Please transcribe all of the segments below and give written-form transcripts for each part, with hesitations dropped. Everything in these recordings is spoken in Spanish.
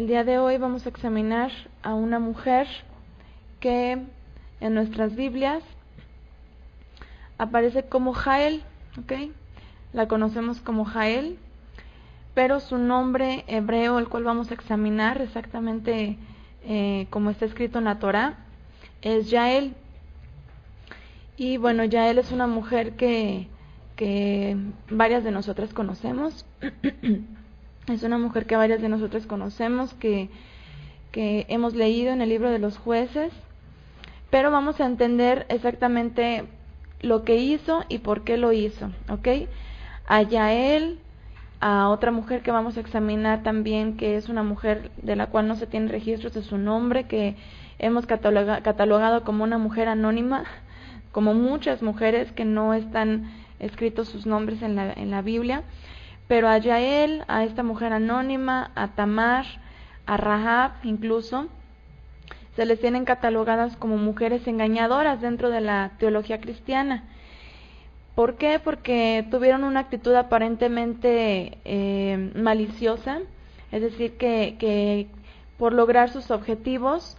El día de hoy vamos a examinar a una mujer que en nuestras Biblias aparece como Jael, ¿ok? La conocemos como Jael, pero su nombre hebreo, el cual vamos a examinar exactamente como está escrito en la Torá, es Yael. Y bueno, Yael es una mujer que varias de nosotras conocemos. Es una mujer que varias de nosotras conocemos, que hemos leído en el libro de los Jueces, pero vamos a entender exactamente lo que hizo y por qué lo hizo, ¿ok? A Yael, a otra mujer que vamos a examinar también, que es una mujer de la cual no se tienen registros de su nombre, que hemos catalogado como una mujer anónima, como muchas mujeres que no están escritos sus nombres en la Biblia. Pero a Yael, a esta mujer anónima, a Tamar, a Rahab incluso, se les tienen catalogadas como mujeres engañadoras dentro de la teología cristiana. ¿Por qué? Porque tuvieron una actitud aparentemente maliciosa, es decir, que por lograr sus objetivos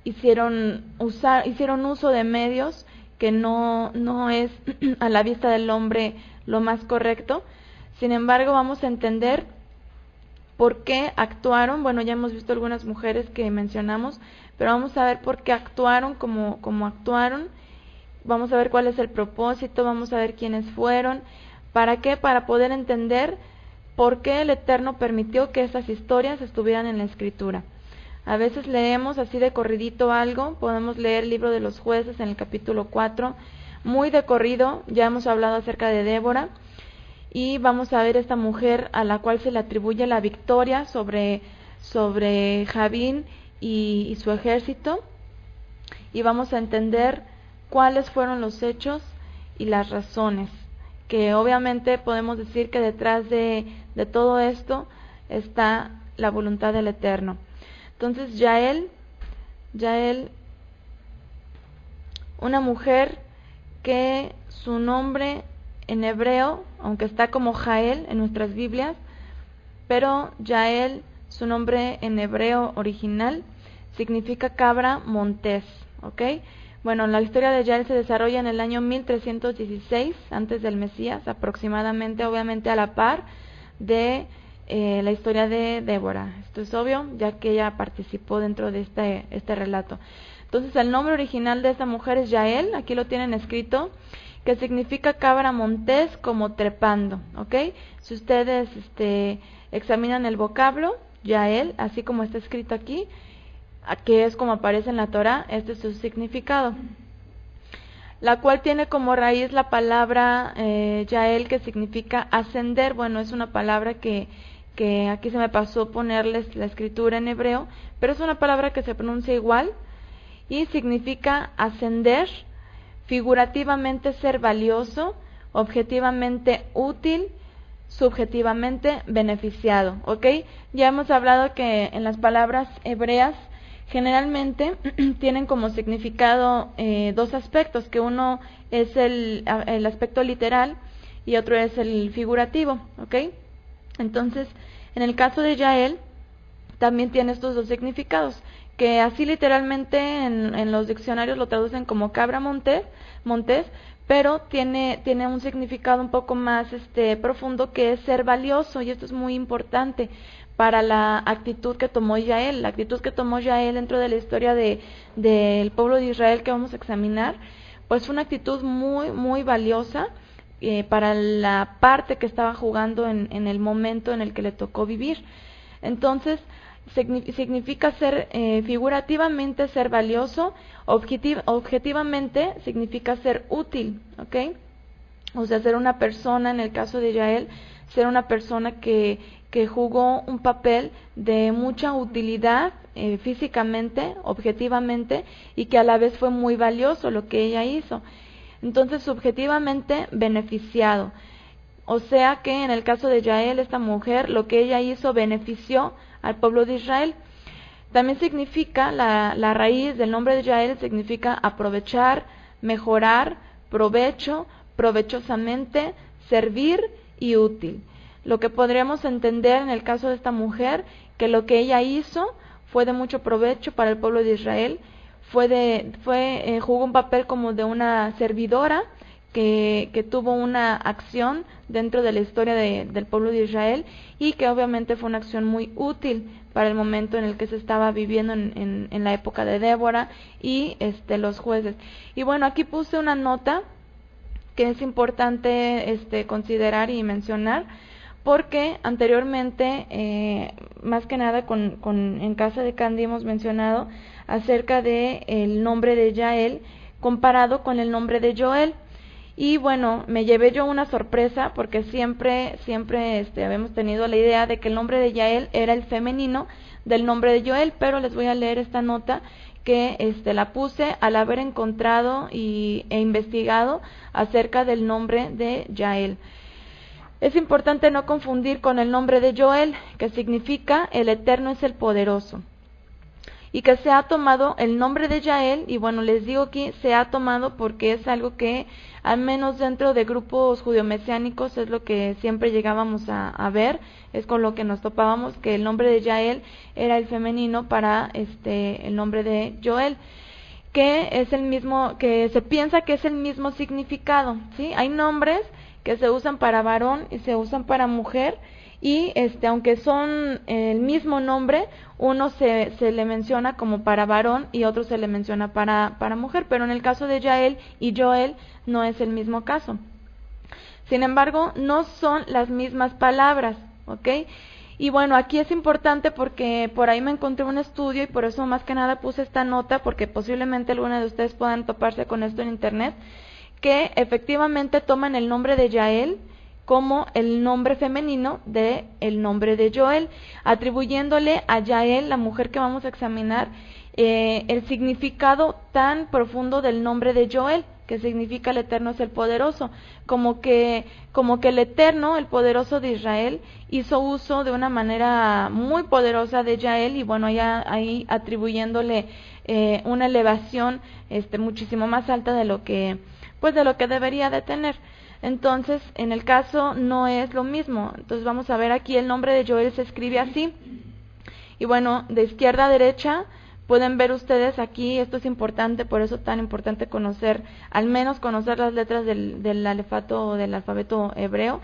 hicieron uso de medios que no es a la vista del hombre lo más correcto. Sin embargo, vamos a entender por qué actuaron. Bueno, ya hemos visto algunas mujeres que mencionamos, pero vamos a ver por qué actuaron como actuaron. Vamos a ver cuál es el propósito, vamos a ver quiénes fueron. ¿Para qué? Para poder entender por qué el Eterno permitió que esas historias estuvieran en la Escritura. A veces leemos así de corridito algo, podemos leer el libro de los Jueces en el capítulo 4, muy de corrido. Ya hemos hablado acerca de Débora, y vamos a ver esta mujer a la cual se le atribuye la victoria sobre Jabín y su ejército, y vamos a entender cuáles fueron los hechos y las razones, que obviamente podemos decir que detrás de todo esto está la voluntad del Eterno. Entonces Yael, una mujer que su nombre en hebreo, aunque está como Jael en nuestras Biblias, pero Yael, su nombre en hebreo original, significa cabra montés, ¿ok? Bueno, la historia de Yael se desarrolla en el año 1316, antes del Mesías, aproximadamente, obviamente a la par de la historia de Débora. Esto es obvio, ya que ella participó dentro de este relato. Entonces, el nombre original de esta mujer es Yael, aquí lo tienen escrito, que significa cabra montés, como trepando, ¿ok? Si ustedes examinan el vocablo, Yael, así como está escrito aquí, que es como aparece en la Torá, este es su significado, la cual tiene como raíz la palabra Yael, que significa ascender. Bueno, es una palabra que aquí se me pasó ponerles la escritura en hebreo, pero es una palabra que se pronuncia igual y significa ascender, figurativamente ser valioso, objetivamente útil, subjetivamente beneficiado, ¿ok? Ya hemos hablado que en las palabras hebreas generalmente tienen como significado dos aspectos, que uno es el aspecto literal y otro es el figurativo, ¿ok? Entonces, en el caso de Yael, también tiene estos dos significados, que así literalmente en los diccionarios lo traducen como cabra montés, pero tiene un significado un poco más profundo, que es ser valioso, y esto es muy importante para la actitud que tomó Yael. La actitud que tomó Yael dentro de la historia del pueblo de Israel que vamos a examinar, pues una actitud muy, muy valiosa para la parte que estaba jugando en el momento en el que le tocó vivir. Entonces, significa ser figurativamente ser valioso, objetivamente significa ser útil, ¿ok? O sea, ser una persona, en el caso de Yael, ser una persona que jugó un papel de mucha utilidad físicamente, objetivamente, y que a la vez fue muy valioso lo que ella hizo. Entonces, subjetivamente beneficiado. O sea que en el caso de Yael, esta mujer, lo que ella hizo benefició al pueblo de Israel. También significa, la raíz del nombre de Yael significa aprovechar, mejorar, provecho, provechosamente, servir y útil. lo que podríamos entender en el caso de esta mujer, que lo que ella hizo fue de mucho provecho para el pueblo de Israel, jugó un papel como de una servidora que tuvo una acción dentro de la historia del pueblo de Israel, y que obviamente fue una acción muy útil para el momento en el que se estaba viviendo en la época de Débora y los jueces. Y bueno, aquí puse una nota que es importante considerar y mencionar, porque anteriormente, más que nada en casa de Candy hemos mencionado acerca de el nombre de Yael comparado con el nombre de Joel. Y bueno, me llevé yo una sorpresa, porque siempre habíamos tenido la idea de que el nombre de Yael era el femenino del nombre de Joel, pero les voy a leer esta nota que la puse al haber encontrado e investigado acerca del nombre de Yael. Es importante no confundir con el nombre de Joel, que significa el Eterno es el poderoso, y que se ha tomado el nombre de Yael, y bueno, les digo que se ha tomado porque es algo que, al menos dentro de grupos judio-mesiánicos, es lo que siempre llegábamos a ver, es con lo que nos topábamos, que el nombre de Yael era el femenino para el nombre de Joel, que es el mismo, que se piensa que es el mismo significado, ¿sí? Hay nombres que se usan para varón y se usan para mujer, y aunque son el mismo nombre, uno se le menciona como para varón y otro se le menciona para mujer, pero en el caso de Yael y Joel no es el mismo caso. Sin embargo, no son las mismas palabras, ¿ok? Y bueno, aquí es importante porque por ahí me encontré un estudio, y por eso más que nada puse esta nota, porque posiblemente alguna de ustedes puedan toparse con esto en internet, que efectivamente toman el nombre de Yael como el nombre femenino de el nombre de Joel, atribuyéndole a Yael, la mujer que vamos a examinar, el significado tan profundo del nombre de Joel, que significa el Eterno es el poderoso, como que el Eterno, el poderoso de Israel, hizo uso de una manera muy poderosa de Yael, y bueno, ahí atribuyéndole una elevación muchísimo más alta de lo que debería de tener. Entonces, en el caso no es lo mismo. Entonces vamos a ver aquí, el nombre de Joel se escribe así. Y bueno, de izquierda a derecha pueden ver ustedes aquí, esto es importante, por eso tan importante conocer, al menos conocer las letras del alefato o del alfabeto hebreo,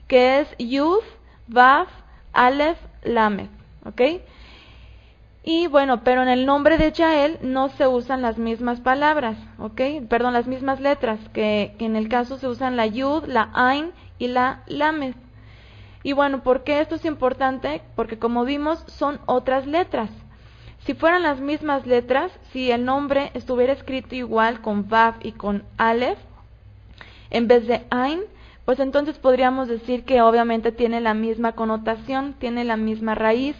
que es Yud, Vav, Aleph, Lamed, ¿ok? Y bueno, pero en el nombre de Yael no se usan las mismas palabras, ¿ok? Perdón, las mismas letras, que en el caso se usan la Yud, la Ain y la Lamed. Y bueno, ¿por qué esto es importante? Porque como vimos, son otras letras. Si fueran las mismas letras, si el nombre estuviera escrito igual con Vav y con Aleph, en vez de Ain, pues entonces podríamos decir que obviamente tiene la misma connotación, tiene la misma raíz.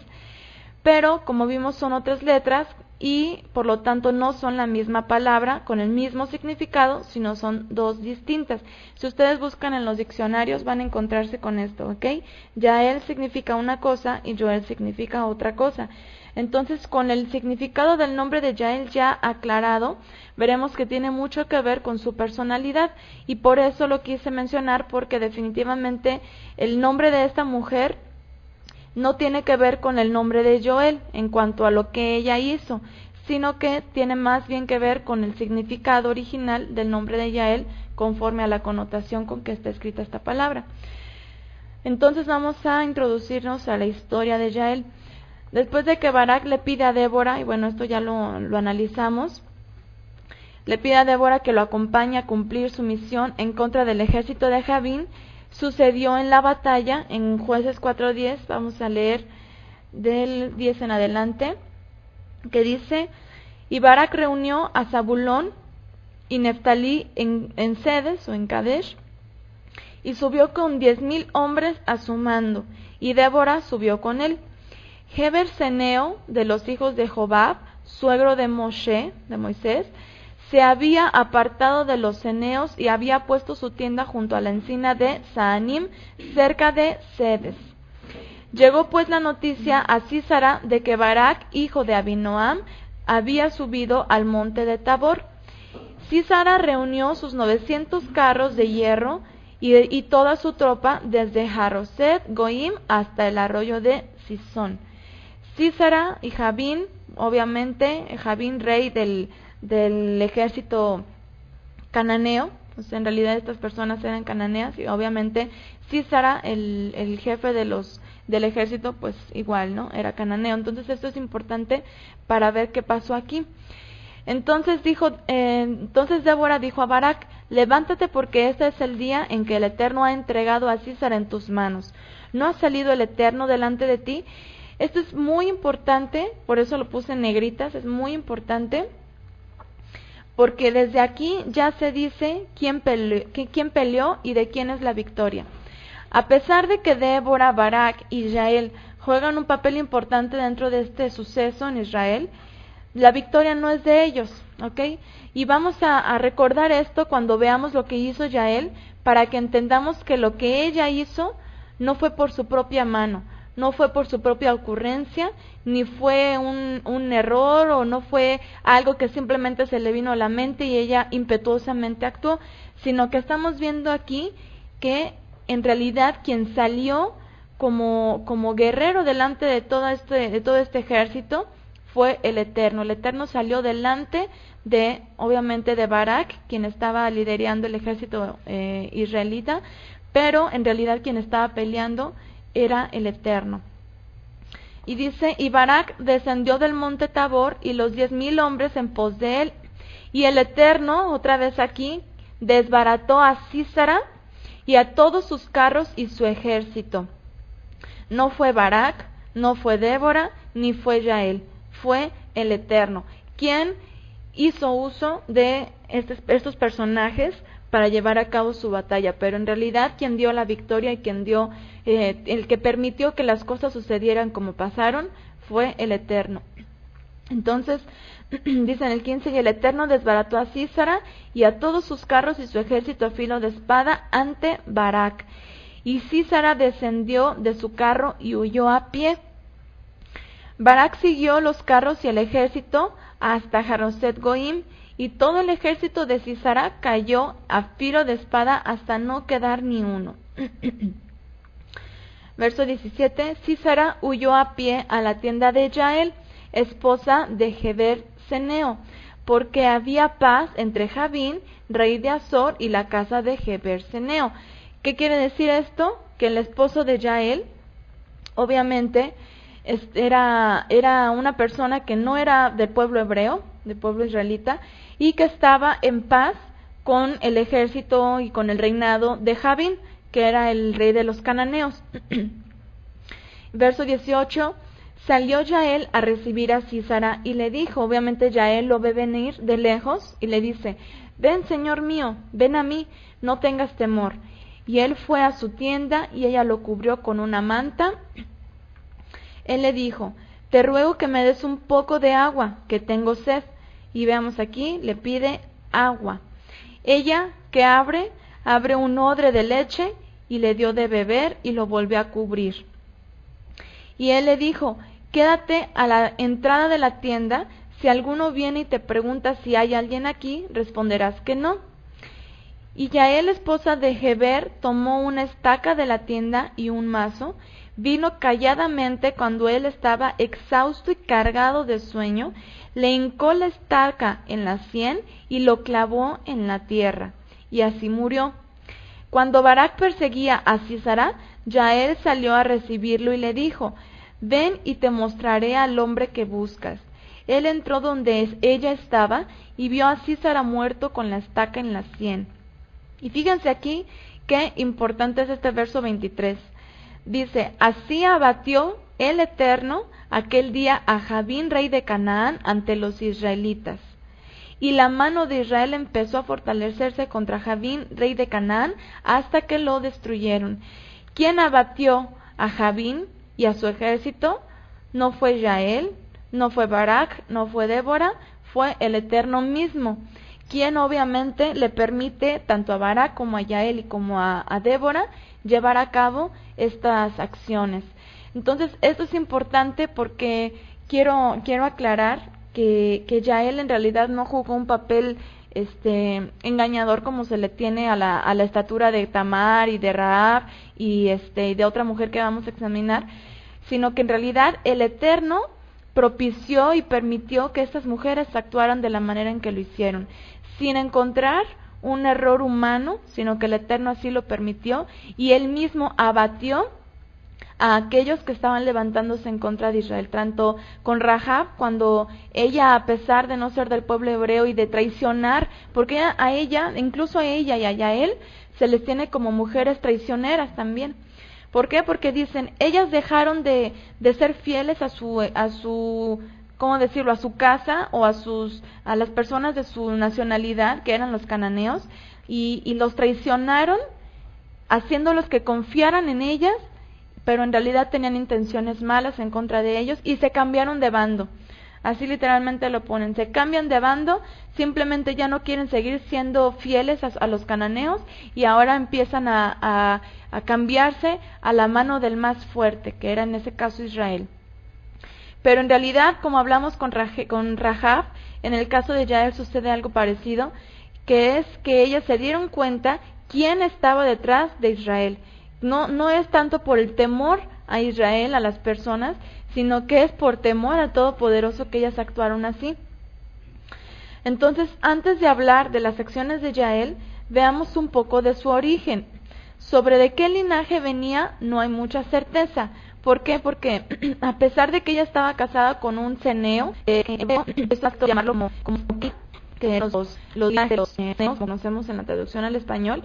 Pero como vimos son otras letras y por lo tanto no son la misma palabra con el mismo significado, sino son dos distintas. Si ustedes buscan en los diccionarios van a encontrarse con esto, ¿ok? Yael significa una cosa y Joel significa otra cosa. Entonces, con el significado del nombre de Yael ya aclarado, veremos que tiene mucho que ver con su personalidad, y por eso lo quise mencionar, porque definitivamente el nombre de esta mujer no tiene que ver con el nombre de Joel en cuanto a lo que ella hizo, sino que tiene más bien que ver con el significado original del nombre de Yael conforme a la connotación con que está escrita esta palabra. Entonces vamos a introducirnos a la historia de Yael. Después de que Barak le pide a Débora, y bueno, esto ya lo analizamos, le pide a Débora que lo acompañe a cumplir su misión en contra del ejército de Javín. Sucedió en la batalla, en Jueces 4:10, vamos a leer del 10 en adelante, que dice: y Barak reunió a Zabulón y Neftalí en Sedes o en Kadesh, y subió con 10,000 hombres a su mando, y Débora subió con él. Heber Seneo, de los hijos de Jobab, suegro de Moisés, se había apartado de los ceneos y había puesto su tienda junto a la encina de Saanim, cerca de Sedes. Llegó pues la noticia a Sísara de que Barak, hijo de Abinoam, había subido al monte de Tabor. Sísara reunió sus 900 carros de hierro y toda su tropa desde Haroset Goim hasta el arroyo de Sison. Sísara y Jabín, obviamente, Jabín rey del ejército cananeo, pues en realidad estas personas eran cananeas, y obviamente Sísara, el jefe del ejército, pues igual, ¿no? Era cananeo. Entonces esto es importante para ver qué pasó aquí. Entonces Débora dijo a Barak: levántate, porque este es el día en que el Eterno ha entregado a Sísara en tus manos. ¿No ha salido el Eterno delante de ti? Esto es muy importante, por eso lo puse en negritas, es muy importante, porque desde aquí ya se dice quién peleó y de quién es la victoria. A pesar de que Débora, Barak y Yael juegan un papel importante dentro de este suceso en Israel, la victoria no es de ellos, ¿ok? Y vamos a recordar esto cuando veamos lo que hizo Yael, para que entendamos que lo que ella hizo no fue por su propia mano, no fue por su propia ocurrencia, ni fue un error, o no fue algo que simplemente se le vino a la mente y ella impetuosamente actuó, sino que estamos viendo aquí que en realidad quien salió como guerrero delante de todo este ejército fue el Eterno. El Eterno salió delante obviamente de Barak, quien estaba liderando el ejército israelita, pero en realidad quien estaba peleando era el Eterno. Y dice: y Barak descendió del monte Tabor y los 10,000 hombres en pos de él, y el Eterno, otra vez aquí, desbarató a Sísara y a todos sus carros y su ejército. No fue Barak, no fue Débora, ni fue Yael, fue el Eterno quien hizo uso de estos personajes para llevar a cabo su batalla, pero en realidad quien dio la victoria y quien dio el que permitió que las cosas sucedieran como pasaron fue el Eterno. Entonces dice en el 15: y el Eterno desbarató a Sísara y a todos sus carros y su ejército a filo de espada ante Barak, y Sísara descendió de su carro y huyó a pie. Barak siguió los carros y el ejército hasta Haroset Goim, y todo el ejército de Sísara cayó a filo de espada hasta no quedar ni uno. Verso 17: Sísara huyó a pie a la tienda de Yael, esposa de Heber Ceneo, porque había paz entre Jabín, rey de Azor, y la casa de Heber Ceneo. ¿Qué quiere decir esto? Que el esposo de Yael, obviamente, era una persona que no era del pueblo hebreo, del pueblo israelita, y que estaba en paz con el ejército y con el reinado de Jabín, que era el rey de los cananeos. Verso 18: salió Yael a recibir a Sísara y le dijo, obviamente Yael lo ve venir de lejos y le dice: ven, señor mío, ven a mí, no tengas temor. Y él fue a su tienda y ella lo cubrió con una manta. Él le dijo: te ruego que me des un poco de agua, que tengo sed. Y veamos aquí, le pide agua. Ella, que abre un odre de leche y le dio de beber y lo volvió a cubrir. Y él le dijo: quédate a la entrada de la tienda, si alguno viene y te pregunta si hay alguien aquí, responderás que no. Y Yael, esposa de Heber, tomó una estaca de la tienda y un mazo, vino calladamente cuando él estaba exhausto y cargado de sueño, le hincó la estaca en la sien y lo clavó en la tierra, y así murió. Cuando Barak perseguía a Sísara, Yael salió a recibirlo y le dijo: ven y te mostraré al hombre que buscas. Él entró donde ella estaba y vio a Sísara muerto con la estaca en la sien. Y fíjense aquí qué importante es este verso 23. Dice: así abatió el Eterno aquel día a Jabín, rey de Canaán, ante los israelitas. Y la mano de Israel empezó a fortalecerse contra Jabín, rey de Canaán, hasta que lo destruyeron. ¿Quién abatió a Jabín y a su ejército? No fue Yael, no fue Barak, no fue Débora, fue el Eterno mismo, quien obviamente le permite tanto a Barak como a Yael y como a Débora llevar a cabo estas acciones. Entonces, esto es importante porque quiero aclarar que Yael en realidad no jugó un papel engañador como se le tiene a la estatura de Tamar y de Rahab y de otra mujer que vamos a examinar, sino que en realidad el Eterno propició y permitió que estas mujeres actuaran de la manera en que lo hicieron, sin encontrar un error humano, sino que el Eterno así lo permitió, y Él mismo abatió a aquellos que estaban levantándose en contra de Israel, tanto con Rahab, cuando ella, a pesar de no ser del pueblo hebreo y de traicionar, porque a ella, incluso a ella y a Yael, se les tiene como mujeres traicioneras también. ¿Por qué? Porque dicen, ellas dejaron de ser fieles a su, ¿cómo decirlo?, a su casa o a las personas de su nacionalidad, que eran los cananeos, y los traicionaron, haciéndolos que confiaran en ellas, pero en realidad tenían intenciones malas en contra de ellos, y se cambiaron de bando. Así literalmente lo ponen, se cambian de bando, simplemente ya no quieren seguir siendo fieles a los cananeos, y ahora empiezan a cambiarse a la mano del más fuerte, que era en ese caso Israel. Pero en realidad, como hablamos con Rahab, en el caso de Yael sucede algo parecido, que es que ellas se dieron cuenta quién estaba detrás de Israel. No es tanto por el temor a Israel, a las personas, sino que es por temor al Todopoderoso que ellas actuaron así. Entonces, antes de hablar de las acciones de Yael, veamos un poco de su origen. Sobre de qué linaje venía no hay mucha certeza. ¿Por qué? Porque a pesar de que ella estaba casada con un ceneo, esto llamarlo como que los linajes de los ceneos conocemos en la traducción al español,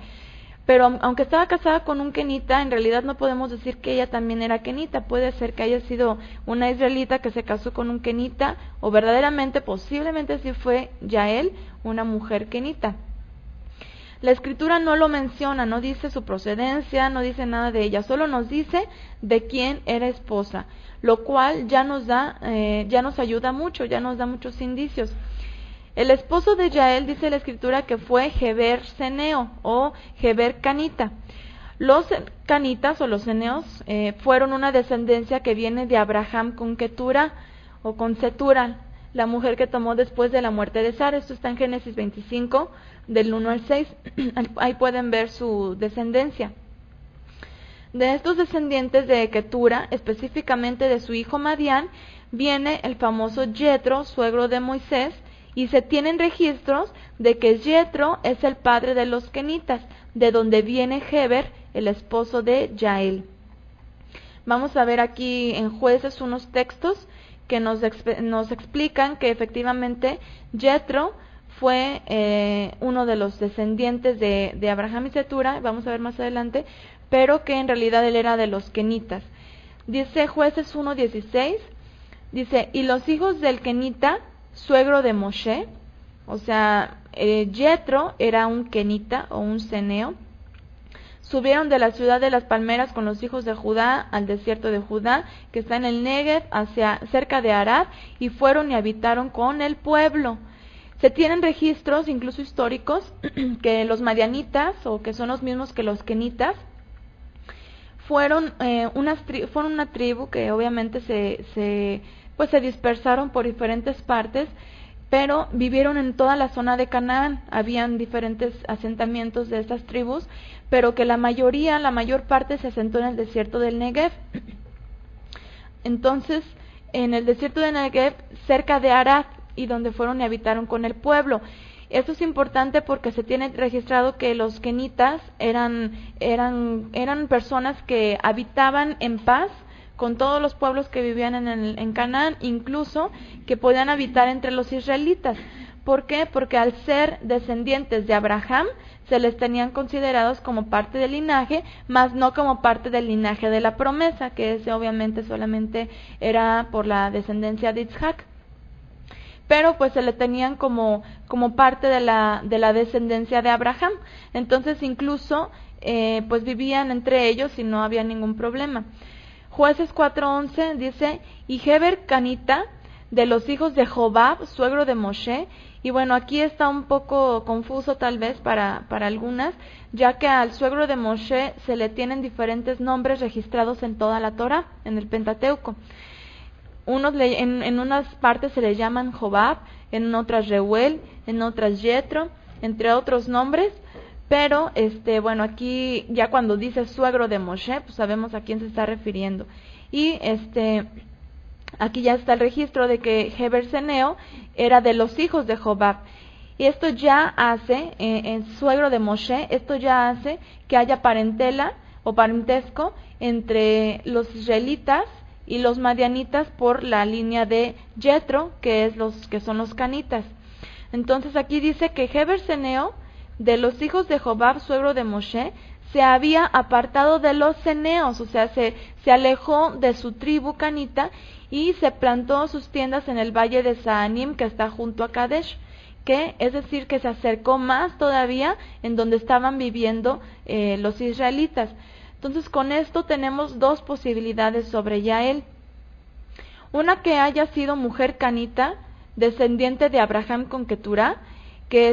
pero aunque estaba casada con un kenita, en realidad no podemos decir que ella también era kenita. Puede ser que haya sido una israelita que se casó con un kenita, o verdaderamente, posiblemente sí fue Yael, una mujer kenita. La escritura no lo menciona, no dice su procedencia, no dice nada de ella, solo nos dice de quién era esposa, lo cual ya nos ayuda mucho, ya nos da muchos indicios. El esposo de Yael, dice la escritura, que fue Heber ceneo o Heber canita. Los canitas o los ceneos fueron una descendencia que viene de Abraham con Ketura o con Setura, la mujer que tomó después de la muerte de Sara. Esto está en Génesis 25, del 1 al 6. Ahí pueden ver su descendencia. De estos descendientes de Ketura, específicamente de su hijo Madián, viene el famoso Jetro, suegro de Moisés, y se tienen registros de que Jetro es el padre de los kenitas, de donde viene Heber, el esposo de Yael. Vamos a ver aquí en Jueces unos textos que nos explican que efectivamente Jetro fue uno de los descendientes de Abraham y Setura, vamos a ver más adelante, pero que en realidad él era de los kenitas. Dice Jueces 1:16, dice, y los hijos del kenita, suegro de Moshe, o sea, Jetro era un kenita o un ceneo, subieron de la ciudad de las palmeras con los hijos de Judá al desierto de Judá, que está en el Negev, cerca de Arad, y fueron y habitaron con el pueblo. Se tienen registros, incluso históricos, que los madianitas, o que son los mismos que los kenitas, fueron una tribu que obviamente se dispersaron por diferentes partes, pero vivieron en toda la zona de Canaán. Habían diferentes asentamientos de estas tribus, pero que la mayor parte se asentó en el desierto del Negev. Entonces, en el desierto del Negev, cerca de Arad, y donde fueron y habitaron con el pueblo. Esto es importante porque se tiene registrado que los kenitas eran personas que habitaban en paz con todos los pueblos que vivían en Canaán, incluso que podían habitar entre los israelitas. ¿Por qué? Porque al ser descendientes de Abraham, se les tenían considerados como parte del linaje, más no como parte del linaje de la promesa, que ese obviamente solamente era por la descendencia de Isaac. Pero pues se le tenían como parte de la descendencia de Abraham. Entonces incluso pues vivían entre ellos y no había ningún problema. Jueces 4:11 dice, y Heber canita, de los hijos de Jobab, suegro de Moshe. Y bueno, aquí está un poco confuso tal vez para algunas, ya que al suegro de Moshe se le tienen diferentes nombres registrados en toda la Torá, en el Pentateuco. En unas partes se le llaman Jobab, en otras Reuel, en otras Yetro, entre otros nombres. Pero, bueno, aquí ya cuando dice suegro de Moshe, pues sabemos a quién se está refiriendo. Y, aquí ya está el registro de que Heber Seneo era de los hijos de Jobab. Y esto ya hace, en suegro de Moshe, esto ya hace que haya parentela o parentesco entre los israelitas y los madianitas por la línea de Yetro, que son los canitas. Entonces aquí dice que Heber Seneo, de los hijos de Jobab, suegro de Moshe, se había apartado de los ceneos, o sea, se alejó de su tribu canita y se plantó sus tiendas en el valle de Saanim, que está junto a Kadesh, que es decir, que se acercó más todavía en donde estaban viviendo los israelitas. Entonces, con esto tenemos dos posibilidades sobre Yael. Una, que haya sido mujer canita, descendiente de Abraham con Keturá, que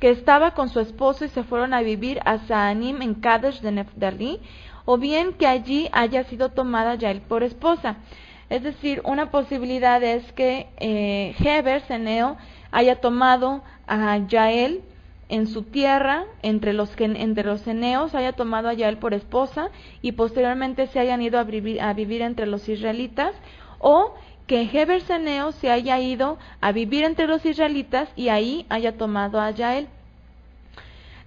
estaba con su esposo y se fueron a vivir a Saanim en Kadesh de Neftalí, o bien que allí haya sido tomada Yael por esposa. Es decir, una posibilidad es que Heber Seneo haya tomado a Yael en su tierra, entre los ceneos, haya tomado a Yael por esposa y posteriormente se hayan ido a vivir entre los israelitas, o que Heber Seneo se haya ido a vivir entre los israelitas y ahí haya tomado a Yael.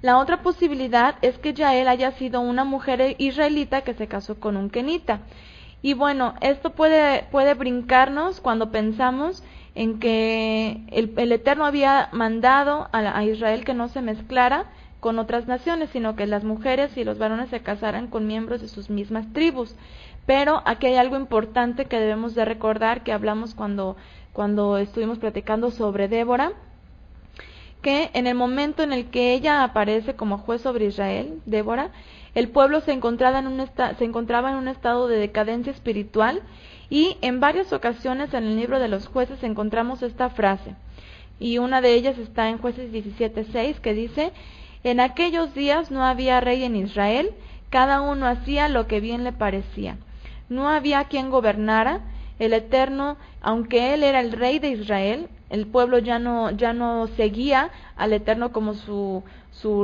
La otra posibilidad es que Yael haya sido una mujer israelita que se casó con un kenita. Y bueno, esto puede brincarnos cuando pensamos en que el Eterno había mandado a Israel que no se mezclara con otras naciones, sino que las mujeres y los varones se casaran con miembros de sus mismas tribus. Pero aquí hay algo importante que debemos de recordar, que hablamos cuando estuvimos platicando sobre Débora, que en el momento en el que ella aparece como juez sobre Israel, Débora, el pueblo se encontraba en un estado de decadencia espiritual, y en varias ocasiones en el libro de los jueces encontramos esta frase, y una de ellas está en Jueces 17:6, que dice: en aquellos días no había rey en Israel, cada uno hacía lo que bien le parecía. No había quien gobernara. El Eterno, aunque Él era el rey de Israel, el pueblo ya no seguía al Eterno como su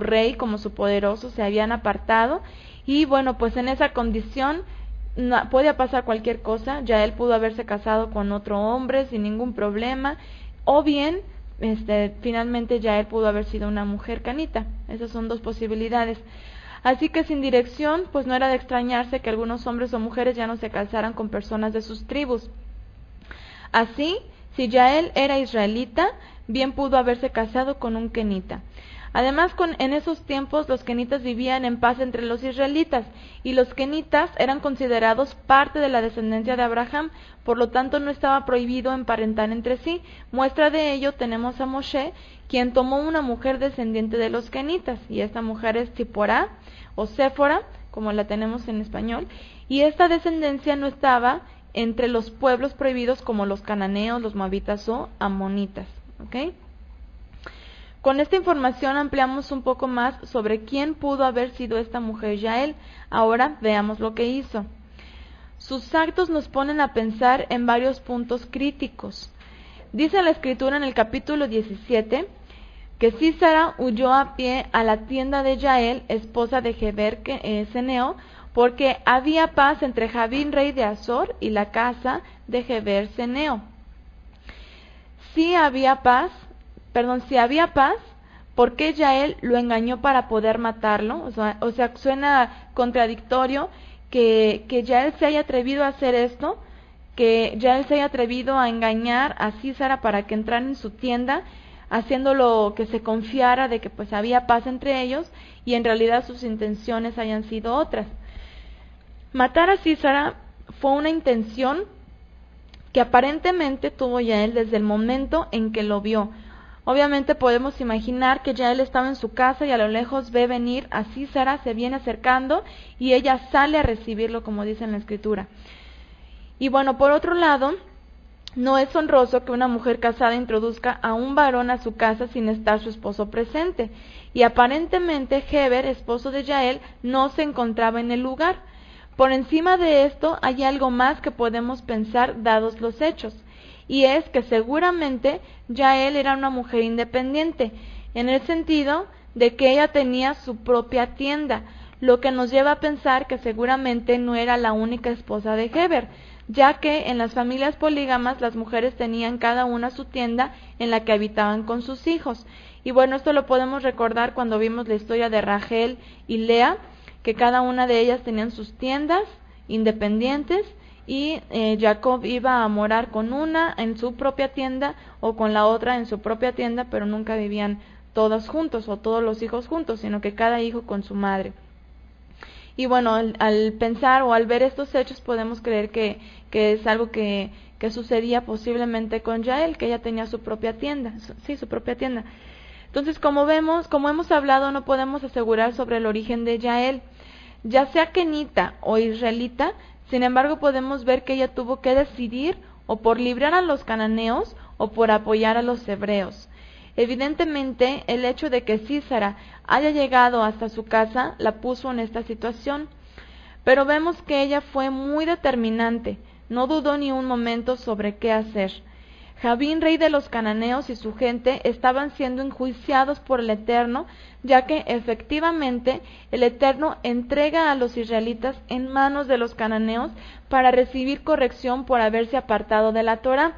rey, como su poderoso, se habían apartado. Y bueno, pues en esa condición podía pasar cualquier cosa. Ya él pudo haberse casado con otro hombre sin ningún problema, o bien finalmente ya él pudo haber sido una mujer canita. Esas son dos posibilidades. Así que sin dirección, pues no era de extrañarse que algunos hombres o mujeres ya no se casaran con personas de sus tribus. Así, si Yael era israelita, bien pudo haberse casado con un kenita. Además, en esos tiempos los kenitas vivían en paz entre los israelitas, y los kenitas eran considerados parte de la descendencia de Abraham, por lo tanto no estaba prohibido emparentar entre sí. Muestra de ello tenemos a Moshe, quien tomó una mujer descendiente de los kenitas, y esta mujer es Tzipporá o Séfora, como la tenemos en español, y esta descendencia no estaba entre los pueblos prohibidos como los cananeos, los moabitas o amonitas. ¿Okay? Con esta información ampliamos un poco más sobre quién pudo haber sido esta mujer Yael. Ahora veamos lo que hizo. Sus actos nos ponen a pensar en varios puntos críticos. Dice la Escritura en el capítulo 17 que Sísara huyó a pie a la tienda de Yael, esposa de Heber Seneo, porque había paz entre Javín, rey de Azor, y la casa de Heber Seneo. Si había paz, ¿por qué Yael lo engañó para poder matarlo? O sea, suena contradictorio que Yael se haya atrevido a hacer esto, que Yael se haya atrevido a engañar a Sísara para que entrara en su tienda, haciéndolo que se confiara de que pues había paz entre ellos, y en realidad sus intenciones hayan sido otras. Matar a Sísara fue una intención que aparentemente tuvo Yael desde el momento en que lo vio. Obviamente podemos imaginar que Yael estaba en su casa y a lo lejos ve venir a Sísara, se viene acercando y ella sale a recibirlo, como dice en la Escritura. Y bueno, por otro lado, no es honroso que una mujer casada introduzca a un varón a su casa sin estar su esposo presente. Y aparentemente Heber, esposo de Yael, no se encontraba en el lugar. Por encima de esto hay algo más que podemos pensar dados los hechos. y es que seguramente Yael era una mujer independiente, en el sentido de que ella tenía su propia tienda, lo que nos lleva a pensar que seguramente no era la única esposa de Heber, ya que en las familias polígamas las mujeres tenían cada una su tienda en la que habitaban con sus hijos. Y bueno, esto lo podemos recordar cuando vimos la historia de Rachel y Lea, que cada una de ellas tenían sus tiendas independientes y Jacob iba a morar con una en su propia tienda o con la otra en su propia tienda, pero nunca vivían todos juntos o todos los hijos juntos, sino que cada hijo con su madre. Y bueno, al pensar o al ver estos hechos podemos creer que es algo que sucedía posiblemente con Yael, que ella tenía su propia tienda, su propia tienda. Entonces, como hemos hablado, no podemos asegurar sobre el origen de Yael, ya sea kenita o israelita. Sin embargo, podemos ver que ella tuvo que decidir o por librar a los cananeos o por apoyar a los hebreos. Evidentemente, el hecho de que Sísara haya llegado hasta su casa la puso en esta situación, pero vemos que ella fue muy determinante, no dudó ni un momento sobre qué hacer. Jabín, rey de los cananeos, y su gente estaban siendo enjuiciados por el Eterno, ya que efectivamente el Eterno entrega a los israelitas en manos de los cananeos para recibir corrección por haberse apartado de la Torá.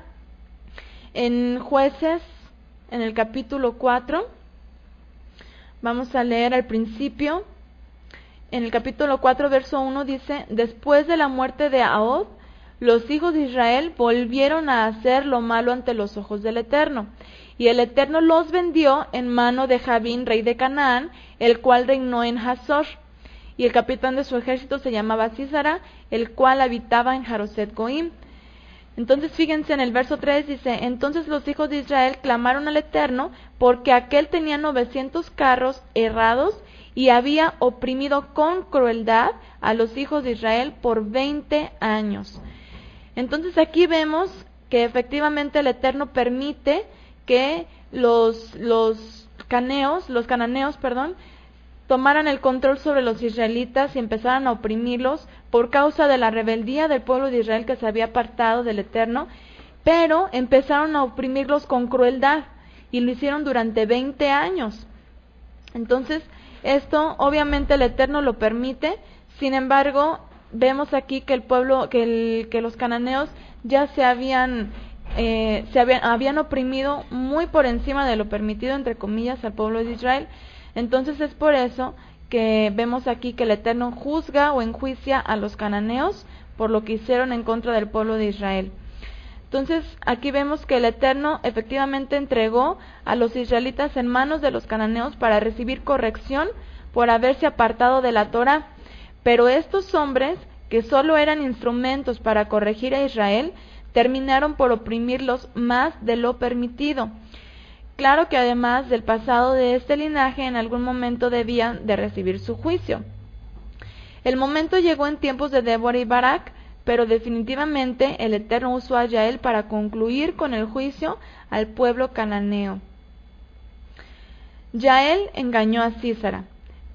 En Jueces, en el capítulo 4, vamos a leer al principio. En el capítulo 4, verso 1 dice: después de la muerte de Ahod, los hijos de Israel volvieron a hacer lo malo ante los ojos del Eterno, y el Eterno los vendió en mano de Jabín, rey de Canaán, el cual reinó en Hazor, y el capitán de su ejército se llamaba Sísara, el cual habitaba en Jaroset Goim. Entonces fíjense en el verso 3, dice: entonces los hijos de Israel clamaron al Eterno, porque aquel tenía 900 carros errados, y había oprimido con crueldad a los hijos de Israel por 20 años. Entonces aquí vemos que efectivamente el Eterno permite que los cananeos, tomaran el control sobre los israelitas y empezaran a oprimirlos por causa de la rebeldía del pueblo de Israel que se había apartado del Eterno, pero empezaron a oprimirlos con crueldad y lo hicieron durante 20 años. Entonces, esto obviamente el Eterno lo permite. Sin embargo, vemos aquí que el pueblo, que los cananeos ya habían oprimido muy por encima de lo permitido, entre comillas, al pueblo de Israel. Entonces es por eso que vemos aquí que el Eterno juzga o enjuicia a los cananeos por lo que hicieron en contra del pueblo de Israel. Entonces aquí vemos que el Eterno efectivamente entregó a los israelitas en manos de los cananeos para recibir corrección por haberse apartado de la Torá. Pero estos hombres, que solo eran instrumentos para corregir a Israel, terminaron por oprimirlos más de lo permitido. Claro que además del pasado de este linaje, en algún momento debían de recibir su juicio. El momento llegó en tiempos de Débora y Barak, pero definitivamente el Eterno usó a Yael para concluir con el juicio al pueblo cananeo. Yael engañó a Sísara,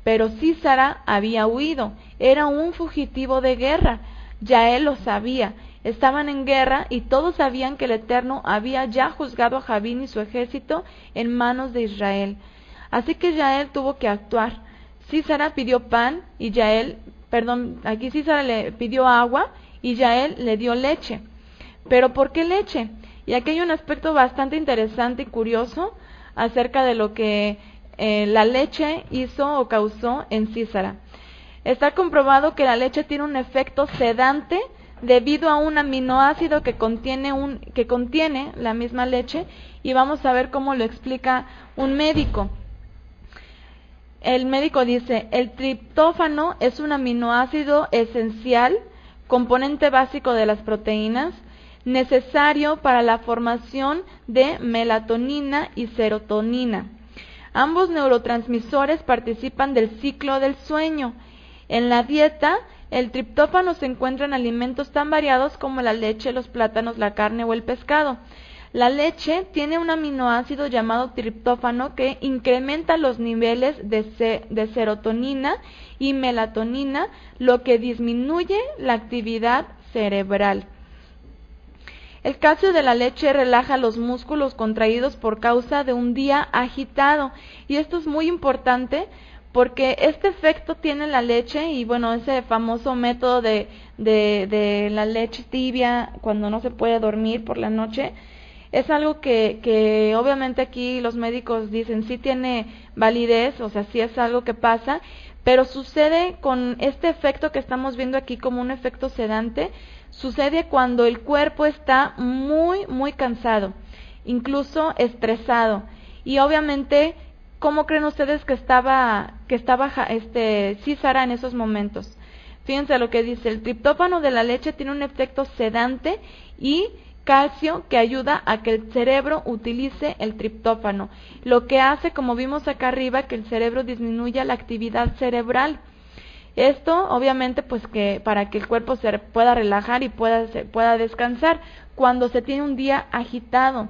pero Sísara había huido, era un fugitivo de guerra. Yael lo sabía, estaban en guerra y todos sabían que el Eterno había ya juzgado a Jabín y su ejército en manos de Israel. Así que Yael tuvo que actuar. Sísara pidió pan y Sísara le pidió agua y Yael le dio leche. ¿Pero por qué leche? Y aquí hay un aspecto bastante interesante y curioso acerca de lo que la leche hizo o causó en Sísara. Está comprobado que la leche tiene un efecto sedante debido a un aminoácido que contiene la misma leche, y vamos a ver cómo lo explica un médico. El médico dice: el triptófano es un aminoácido esencial, componente básico de las proteínas, necesario para la formación de melatonina y serotonina. Ambos neurotransmisores participan del ciclo del sueño. En la dieta, el triptófano se encuentra en alimentos tan variados como la leche, los plátanos, la carne o el pescado. La leche tiene un aminoácido llamado triptófano que incrementa los niveles de serotonina y melatonina, lo que disminuye la actividad cerebral. El calcio de la leche relaja los músculos contraídos por causa de un día agitado. Y esto es muy importante porque este efecto tiene la leche, y bueno, ese famoso método de la leche tibia cuando no se puede dormir por la noche, es algo que obviamente aquí los médicos dicen sí tiene validez, o sea, sí es algo que pasa, pero sucede con este efecto que estamos viendo aquí como un efecto sedante, sucede cuando el cuerpo está muy cansado, incluso estresado, y obviamente, ¿cómo creen ustedes que estaba Sísara en esos momentos? Fíjense lo que dice: el triptófano de la leche tiene un efecto sedante y calcio que ayuda a que el cerebro utilice el triptófano, lo que hace, como vimos acá arriba, que el cerebro disminuya la actividad cerebral. Esto, obviamente, pues que para que el cuerpo se pueda relajar y pueda descansar cuando se tiene un día agitado.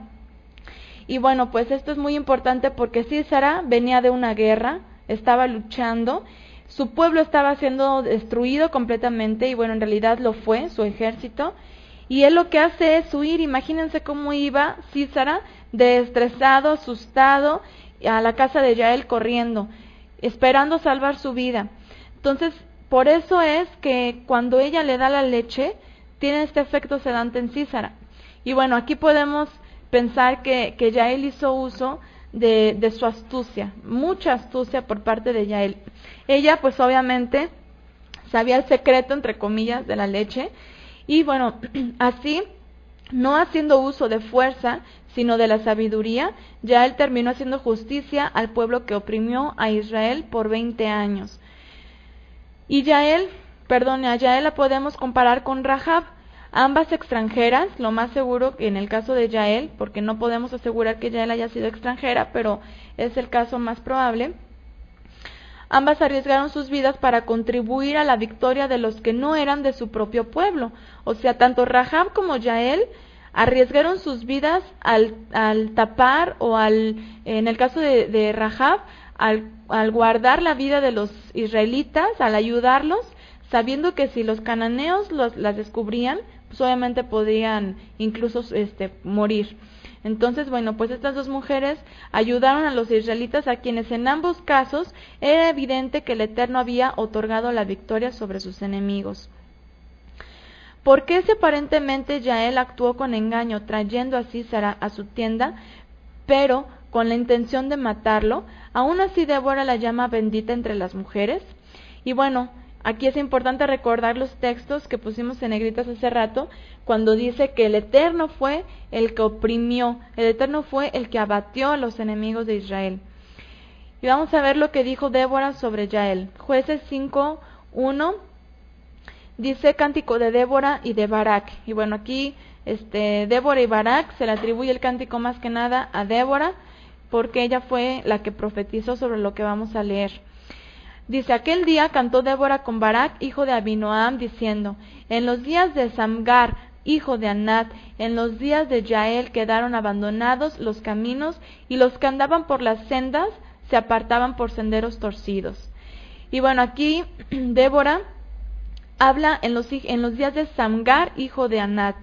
Y bueno, pues esto es muy importante porque Sísara venía de una guerra, estaba luchando, su pueblo estaba siendo destruido completamente, y bueno, en realidad lo fue, su ejército, y él lo que hace es huir. Imagínense cómo iba Sísara, de estresado, asustado, a la casa de Yael corriendo, esperando salvar su vida. Entonces, por eso es que cuando ella le da la leche, tiene este efecto sedante en Sísara. Y bueno, aquí podemos pensar que Yael hizo uso de su astucia, mucha astucia por parte de Yael. Ella, pues obviamente, sabía el secreto, entre comillas, de la leche, y bueno, así, no haciendo uso de fuerza, sino de la sabiduría, Yael terminó haciendo justicia al pueblo que oprimió a Israel por 20 años. Y a Yael la podemos comparar con Rahab, ambas extranjeras, lo más seguro que en el caso de Yael, porque no podemos asegurar que Yael haya sido extranjera, pero es el caso más probable. Ambas arriesgaron sus vidas para contribuir a la victoria de los que no eran de su propio pueblo. O sea, tanto Rahab como Yael arriesgaron sus vidas al tapar, o en el caso de Rahab, al guardar la vida de los israelitas, al ayudarlos, sabiendo que si los cananeos las descubrían, pues obviamente podrían incluso morir. Entonces, bueno, pues estas dos mujeres ayudaron a los israelitas, a quienes en ambos casos era evidente que el Eterno había otorgado la victoria sobre sus enemigos. ¿Por qué si aparentemente Yael actuó con engaño, trayendo a Sísara a su tienda, pero con la intención de matarlo? Aún así Débora la llama bendita entre las mujeres. Y bueno, aquí es importante recordar los textos que pusimos en negritas hace rato, cuando dice que el Eterno fue el que oprimió, el Eterno fue el que abatió a los enemigos de Israel. Y vamos a ver lo que dijo Débora sobre Yael. Jueces 5:1 dice: cántico de Débora y de Barak. Y bueno, aquí Débora y Barak se le atribuye el cántico más que nada a Débora, porque ella fue la que profetizó sobre lo que vamos a leer. Dice: aquel día cantó Débora con Barak, hijo de Abinoam, diciendo: en los días de Samgar, hijo de Anat, en los días de Yael quedaron abandonados los caminos, y los que andaban por las sendas se apartaban por senderos torcidos. Y bueno, aquí Débora habla en los días de Samgar, hijo de Anat.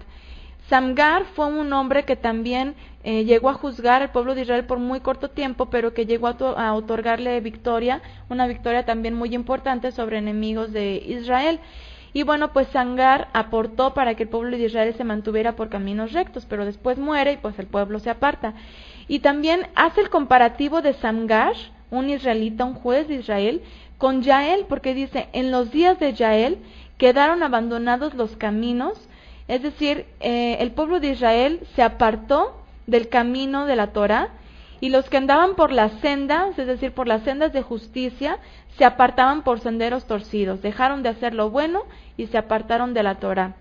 Samgar fue un hombre que también llegó a juzgar al pueblo de Israel por muy corto tiempo, pero que llegó a otorgarle victoria, una victoria también muy importante sobre enemigos de Israel. Y bueno, pues Samgar aportó para que el pueblo de Israel se mantuviera por caminos rectos, pero después muere y pues el pueblo se aparta. Y también hace el comparativo de Samgar, un israelita, un juez de Israel, con Yael, porque dice: en los días de Yael quedaron abandonados los caminos. Es decir, el pueblo de Israel se apartó del camino de la Torá, y los que andaban por las sendas, es decir, por las sendas de justicia, se apartaban por senderos torcidos, dejaron de hacer lo bueno y se apartaron de la Torá.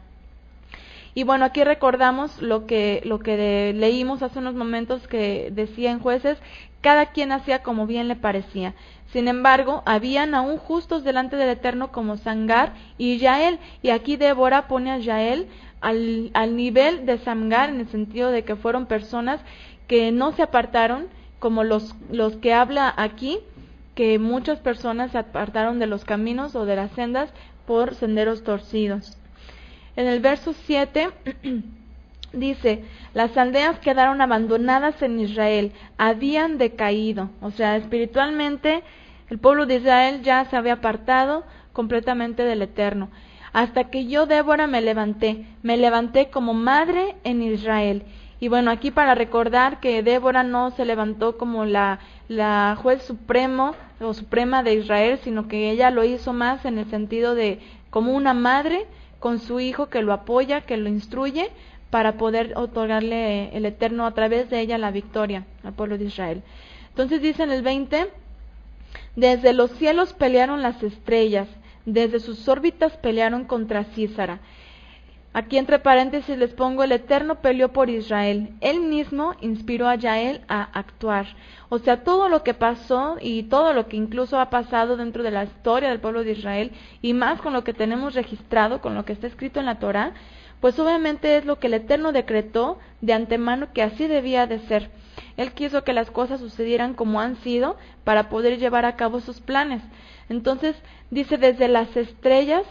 Y bueno, aquí recordamos lo que leímos hace unos momentos, que decía en Jueces: cada quien hacía como bien le parecía. Sin embargo, habían aún justos delante del Eterno como Samgar y Yael, y aquí Débora pone a Yael al nivel de Samgar, en el sentido de que fueron personas que no se apartaron, como los que habla aquí, que muchas personas se apartaron de los caminos o de las sendas por senderos torcidos. En el verso 7 dice, las aldeas quedaron abandonadas en Israel, habían decaído. O sea, espiritualmente el pueblo de Israel ya se había apartado completamente del Eterno. Hasta que yo, Débora, me levanté como madre en Israel. Y bueno, aquí para recordar que Débora no se levantó como la juez supremo o suprema de Israel, sino que ella lo hizo más en el sentido de como una madre con su hijo que lo apoya, que lo instruye, para poder otorgarle el Eterno a través de ella la victoria al pueblo de Israel. Entonces dice en el 20, desde los cielos pelearon las estrellas, desde sus órbitas pelearon contra Sísara. Aquí entre paréntesis les pongo, el Eterno peleó por Israel. Él mismo inspiró a Yael a actuar. O sea, todo lo que pasó y todo lo que incluso ha pasado dentro de la historia del pueblo de Israel, y más con lo que tenemos registrado, con lo que está escrito en la Torá, pues obviamente es lo que el Eterno decretó de antemano que así debía de ser. Él quiso que las cosas sucedieran como han sido para poder llevar a cabo sus planes. Entonces, dice, desde las estrellas,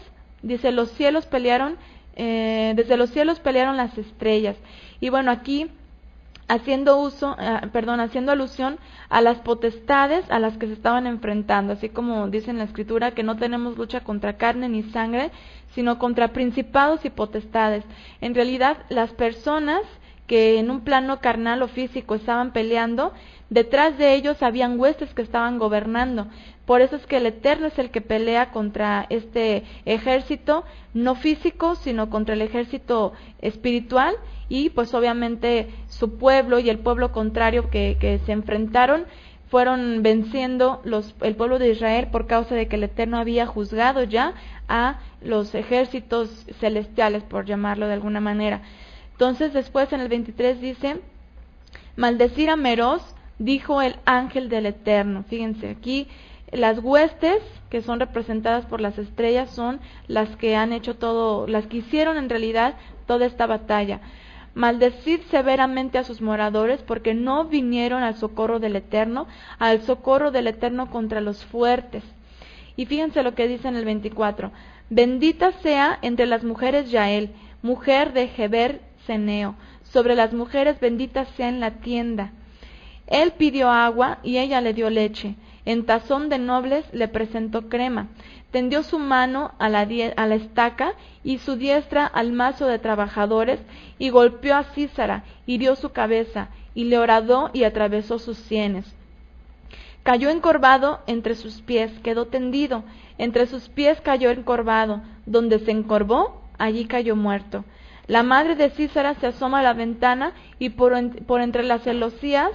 dice, los cielos pelearon, desde los cielos pelearon las estrellas. Y bueno, aquí haciendo alusión a las potestades a las que se estaban enfrentando, así como dice en la Escritura que no tenemos lucha contra carne ni sangre, sino contra principados y potestades. En realidad, las personas que en un plano carnal o físico estaban peleando, detrás de ellos habían huestes que estaban gobernando. Por eso es que el Eterno es el que pelea contra este ejército, no físico, sino contra el ejército espiritual, y pues obviamente su pueblo y el pueblo contrario que se enfrentaron fueron venciendo el pueblo de Israel por causa de que el Eterno había juzgado ya a los ejércitos celestiales, por llamarlo de alguna manera. Entonces después en el 23 dice, maldecir a Meroz, dijo el ángel del Eterno. Fíjense, aquí las huestes que son representadas por las estrellas son las que han hecho todo, las que hicieron en realidad toda esta batalla. Maldecid severamente a sus moradores, porque no vinieron al socorro del Eterno contra los fuertes. Y fíjense lo que dice en el 24, bendita sea entre las mujeres Yael, mujer de Geber Ceneo, sobre las mujeres bendita sea en la tienda. Él pidió agua y ella le dio leche, en tazón de nobles le presentó crema, tendió su mano a la estaca y su diestra al mazo de trabajadores, y golpeó a Sísara, hirió su cabeza, y le horadó y atravesó sus sienes. Cayó encorvado entre sus pies, quedó tendido, entre sus pies cayó encorvado, donde se encorvó, allí cayó muerto. La madre de Sísara se asoma a la ventana y por entre las celosías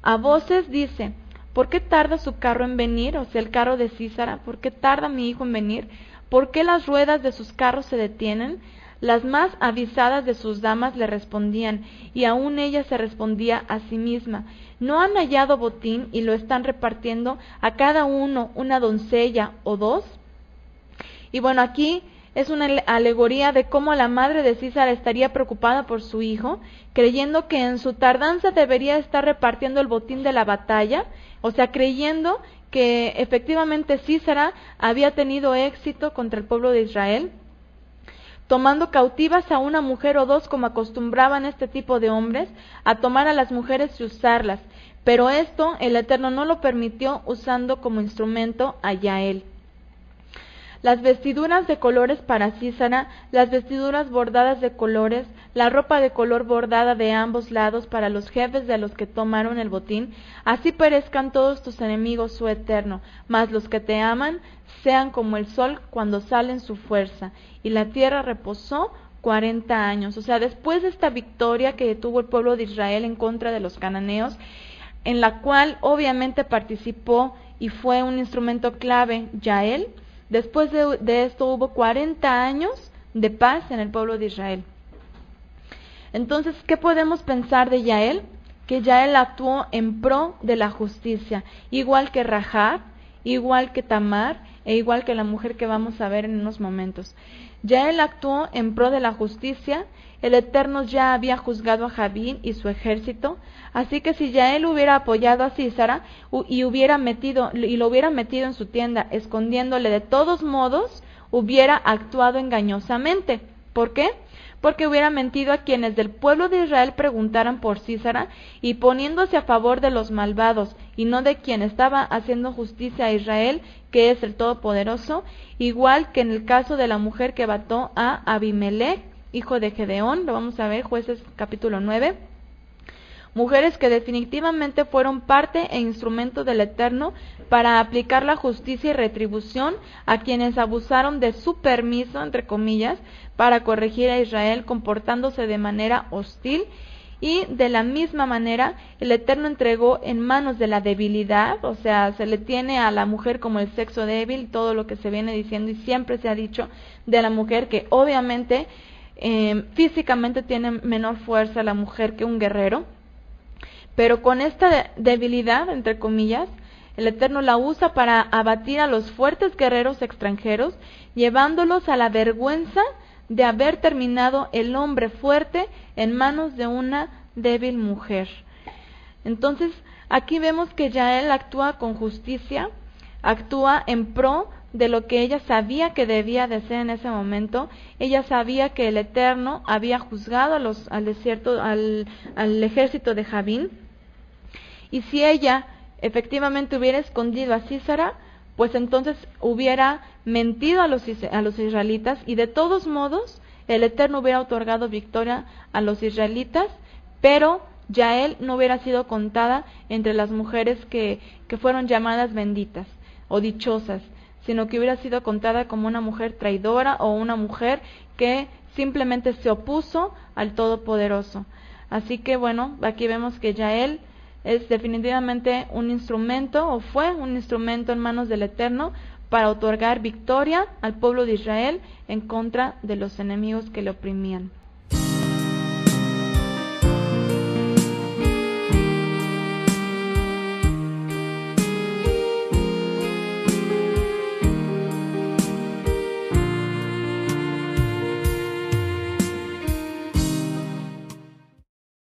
a voces dice, ¿por qué tarda su carro en venir? O sea, el carro de Sísara, ¿por qué tarda mi hijo en venir? ¿Por qué las ruedas de sus carros se detienen? Las más avisadas de sus damas le respondían, y aún ella se respondía a sí misma. ¿No han hallado botín y lo están repartiendo a cada uno una doncella o dos? Y bueno, aquí es una alegoría de cómo la madre de Sísara estaría preocupada por su hijo, creyendo que en su tardanza debería estar repartiendo el botín de la batalla, o sea, creyendo que efectivamente Sísara había tenido éxito contra el pueblo de Israel, tomando cautivas a una mujer o dos, como acostumbraban este tipo de hombres, a tomar a las mujeres y usarlas. Pero esto el Eterno no lo permitió, usando como instrumento a Yael. Las vestiduras de colores para Sísara, las vestiduras bordadas de colores, la ropa de color bordada de ambos lados para los jefes de los que tomaron el botín, así perezcan todos tus enemigos, oh Eterno, mas los que te aman sean como el sol cuando sale en su fuerza. Y la tierra reposó 40 años. O sea, después de esta victoria que tuvo el pueblo de Israel en contra de los cananeos, en la cual obviamente participó y fue un instrumento clave Yael, después de esto hubo 40 años de paz en el pueblo de Israel. Entonces, ¿qué podemos pensar de Yael? Que Yael actuó en pro de la justicia, igual que Rahab, igual que Tamar, e igual que la mujer que vamos a ver en unos momentos. Yael actuó en pro de la justicia. El Eterno ya había juzgado a Jabín y su ejército, así que si Yael hubiera apoyado a Sísara y lo hubiera metido en su tienda, escondiéndole, de todos modos hubiera actuado engañosamente. ¿Por qué? Porque hubiera mentido a quienes del pueblo de Israel preguntaran por Sísara, y poniéndose a favor de los malvados y no de quien estaba haciendo justicia a Israel, que es el Todopoderoso, igual que en el caso de la mujer que mató a Abimelech, hijo de Gedeón. Lo vamos a ver, Jueces capítulo 9. Mujeres que definitivamente fueron parte e instrumento del Eterno para aplicar la justicia y retribución a quienes abusaron de su permiso, entre comillas, para corregir a Israel comportándose de manera hostil. Y de la misma manera el Eterno entregó en manos de la debilidad, o sea, se le tiene a la mujer como el sexo débil, todo lo que se viene diciendo y siempre se ha dicho de la mujer, que obviamente físicamente tiene menor fuerza la mujer que un guerrero. Pero con esta debilidad, entre comillas, el Eterno la usa para abatir a los fuertes guerreros extranjeros, llevándolos a la vergüenza de haber terminado el hombre fuerte en manos de una débil mujer. Entonces, aquí vemos que Yael actúa con justicia, actúa en pro de lo que ella sabía que debía de hacer en ese momento. Ella sabía que el Eterno había juzgado al ejército de Jabín, y si ella efectivamente hubiera escondido a Sísara, pues entonces hubiera mentido a los israelitas, y de todos modos el Eterno hubiera otorgado victoria a los israelitas, pero Yael no hubiera sido contada entre las mujeres que fueron llamadas benditas o dichosas, sino que hubiera sido contada como una mujer traidora o una mujer que simplemente se opuso al Todopoderoso. Así que bueno, aquí vemos que Yael es definitivamente un instrumento, o fue un instrumento en manos del Eterno para otorgar victoria al pueblo de Israel en contra de los enemigos que le oprimían.